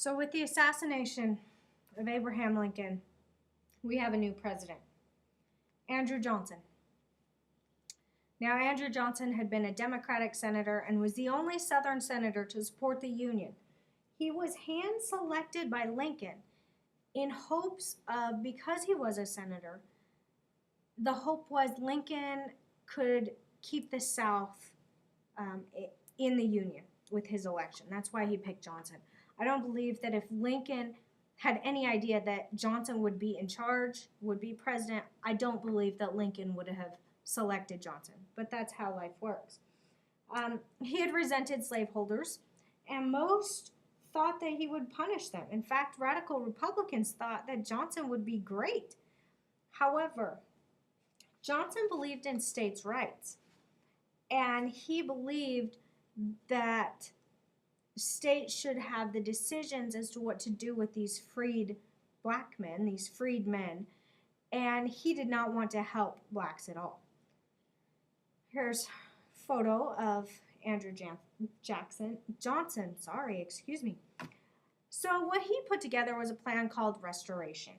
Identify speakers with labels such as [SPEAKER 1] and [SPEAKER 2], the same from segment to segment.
[SPEAKER 1] So with the assassination of Abraham Lincoln, we have a new president, Andrew Johnson. Now, Andrew Johnson had been a Democratic senator and was the only Southern senator to support the Union. He was hand-selected by Lincoln in hopes of, because he was a senator, the hope was Lincoln could keep the South in the Union with his election. That's why he picked Johnson. I don't believe that if Lincoln had any idea that Johnson would be in charge, would be president, I don't believe that Lincoln would have selected Johnson. But that's how life works. He had resented slaveholders, and most thought that he would punish them. In fact, radical Republicans thought that Johnson would be great. However, Johnson believed in states' rights, and he believed that states should have the decisions as to what to do with these freed black men, these freed men, and he did not want to help blacks at all. Here's a photo of Andrew Johnson. So what he put together was a plan called Restoration.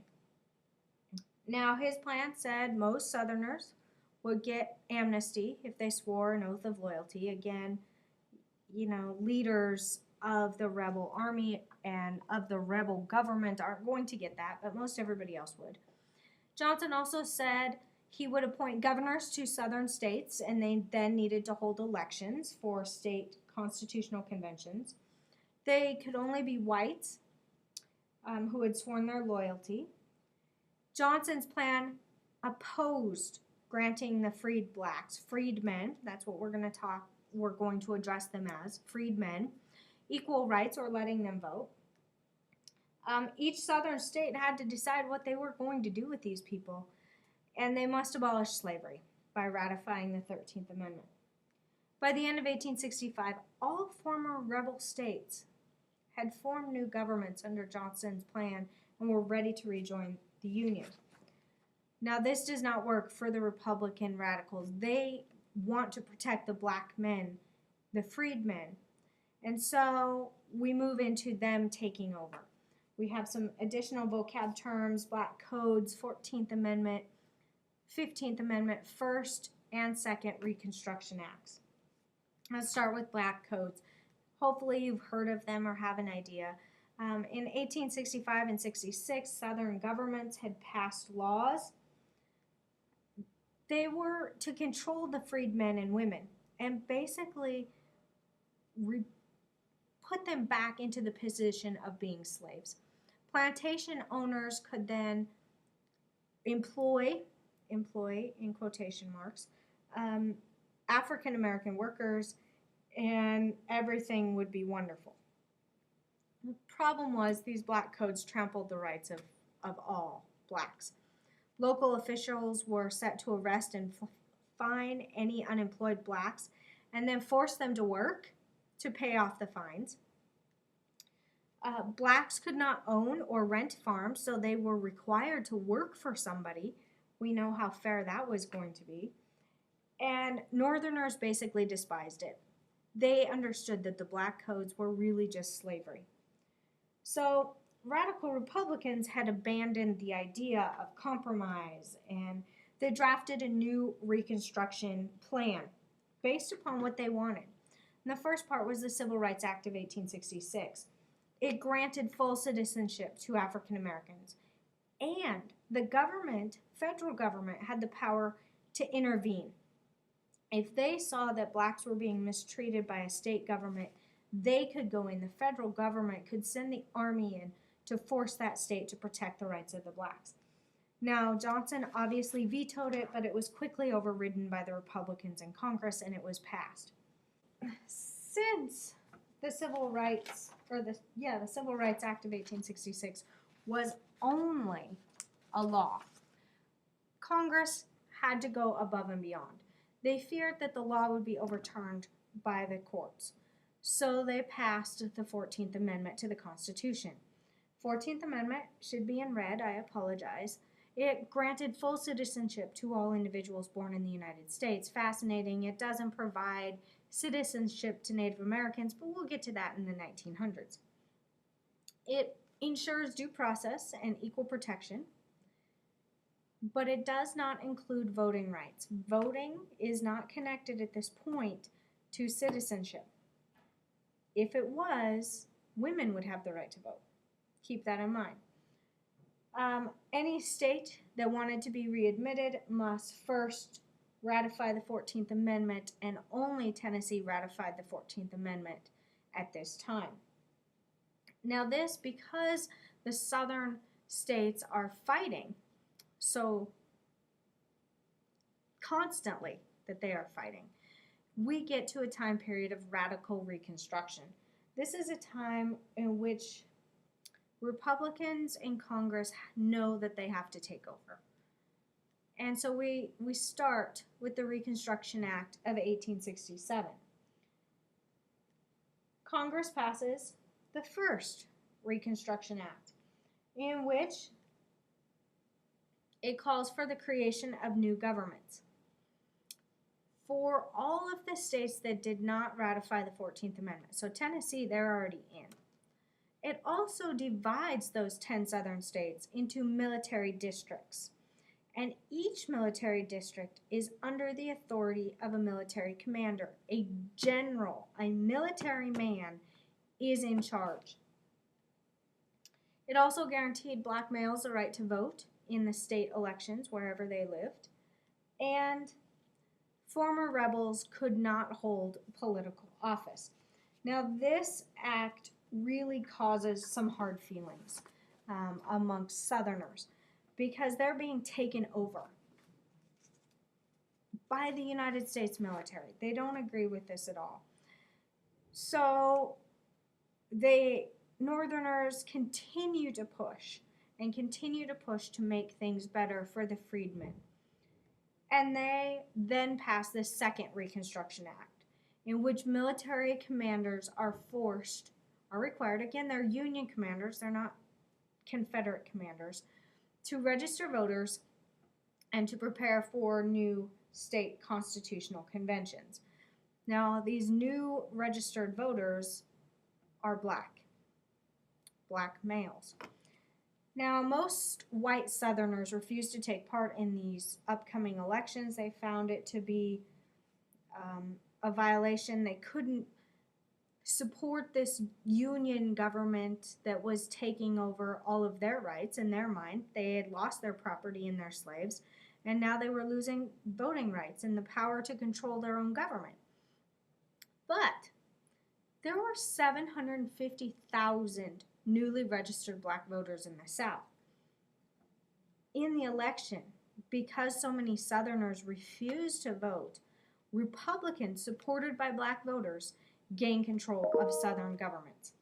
[SPEAKER 1] Now, his plan said most Southerners would get amnesty if they swore an oath of loyalty. Again, leaders of the rebel army and of the rebel government aren't going to get that, but most everybody else would. Johnson also said he would appoint governors to southern states, and they then needed to hold elections for state constitutional conventions. They could only be whites who had sworn their loyalty. Johnson's plan opposed granting the freed blacks, freed men, that's what we're going to address them as, freed men, equal rights or letting them vote. Each southern state had to decide what they were going to do with these people, and they must abolish slavery by ratifying the 13th Amendment. By the end of 1865, all former rebel states had formed new governments under Johnson's plan and were ready to rejoin the Union. Now, this does not work for the Republican radicals. They want to protect the black men, the freed men, and so we move into them taking over. We have some additional vocab terms, black codes, 14th Amendment, 15th Amendment, First and Second Reconstruction Acts. Let's start with black codes. Hopefully you've heard of them or have an idea. In 1865 and 66, Southern governments had passed laws. They were to control the freed men and women and basically put them back into the position of being slaves. Plantation owners could then employ in quotation marks, African American workers, and everything would be wonderful. The problem was these black codes trampled the rights of all blacks. Local officials were set to arrest and fine any unemployed blacks and then force them to work to pay off the fines. Blacks could not own or rent farms, so they were required to work for somebody. We know how fair that was going to be. And Northerners basically despised it. They understood that the black codes were really just slavery. So radical Republicans had abandoned the idea of compromise, and they drafted a new Reconstruction plan based upon what they wanted. And the first part was the Civil Rights Act of 1866. It granted full citizenship to African Americans, and the government, federal government, had the power to intervene. If they saw that blacks were being mistreated by a state government, they could go in. The federal government could send the army in to force that state to protect the rights of the blacks. Now, Johnson obviously vetoed it, but it was quickly overridden by the Republicans in Congress, and it was passed. Since the Civil Rights, the Civil Rights Act of 1866 was only a law, Congress had to go above and beyond. They feared that the law would be overturned by the courts, so they passed the 14th Amendment to the Constitution. 14th Amendment should be in red, I apologize. It granted full citizenship to all individuals born in the United States. Fascinating, it doesn't provide citizenship to Native Americans, but we'll get to that in the 1900s. It ensures due process and equal protection, but it does not include voting rights. Voting is not connected at this point to citizenship. If it was, women would have the right to vote. Keep that in mind. Any state that wanted to be readmitted must first ratify the 14th Amendment, and only Tennessee ratified the 14th Amendment at this time. Now this, because the southern states are fighting so constantly that they are fighting, we get to a time period of radical Reconstruction. This is a time in which Republicans in Congress know that they have to take over. And so we start with the Reconstruction Act of 1867. Congress passes the first Reconstruction Act, in which it calls for the creation of new governments. For all of the states that did not ratify the 14th Amendment, so Tennessee, they're already in. It also divides those 10 southern states into military districts. And each military district is under the authority of a military commander. A general, a military man, is in charge. It also guaranteed black males the right to vote in the state elections wherever they lived. And former rebels could not hold political office. Now, this act really causes some hard feelings amongst Southerners, because they're being taken over by the United States military. They don't agree with this at all. So Northerners continue to push to make things better for the freedmen. And they then pass the second Reconstruction Act, in which military commanders are required, again, they're Union commanders, they're not Confederate commanders, to register voters and to prepare for new state constitutional conventions. Now, these new registered voters are black males. Now, most white Southerners refused to take part in these upcoming elections. They found it to be a violation. They couldn't support this Union government that was taking over all of their rights in their mind. They had lost their property and their slaves, and now they were losing voting rights and the power to control their own government. But there were 750,000 newly registered black voters in the South. In the election, because so many Southerners refused to vote, Republicans supported by black voters gained control of Southern government.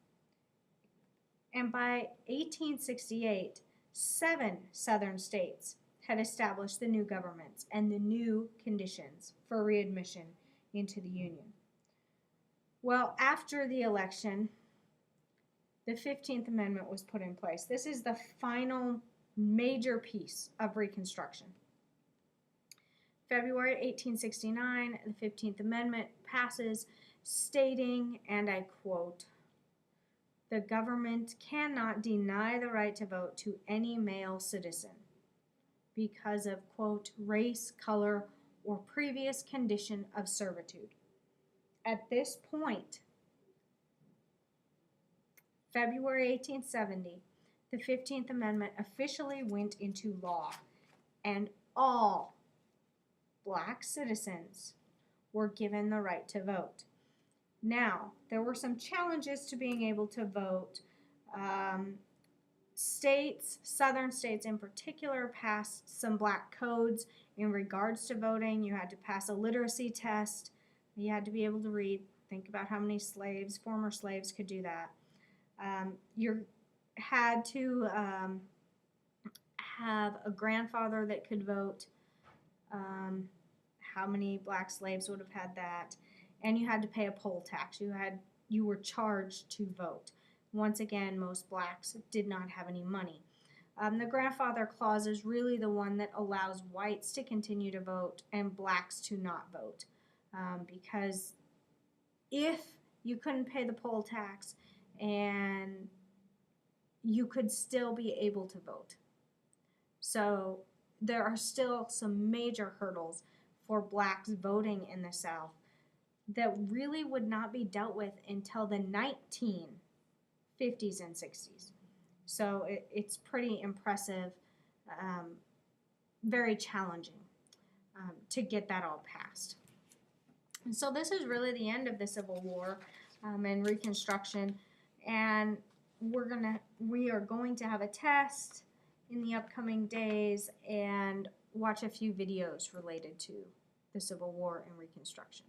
[SPEAKER 1] And by 1868, 7 Southern states had established the new governments and the new conditions for readmission into the Union. Well, after the election, the 15th Amendment was put in place. This is the final major piece of Reconstruction. February 1869, the 15th Amendment passes, stating, and I quote, "The government cannot deny the right to vote to any male citizen because of, quote, race, color, or previous condition of servitude." At this point, February 1870, the 15th Amendment officially went into law, and all black citizens were given the right to vote. Now, there were some challenges to being able to vote. Southern states in particular, passed some black codes in regards to voting. You had to pass a literacy test. You had to be able to read. Think about how many former slaves could do that. You had to have a grandfather that could vote. How many black slaves would have had that? And you had to pay a poll tax. You were charged to vote. Once again, most blacks did not have any money. The grandfather clause is really the one that allows whites to continue to vote and blacks to not vote. Because if you couldn't pay the poll tax and you could still be able to vote. So there are still some major hurdles for blacks voting in the South that really would not be dealt with until the 1950s and 60s. So it's pretty impressive, very challenging to get that all passed. And so this is really the end of the Civil War and Reconstruction, and we are going to have a test in the upcoming days and watch a few videos related to the Civil War and Reconstruction.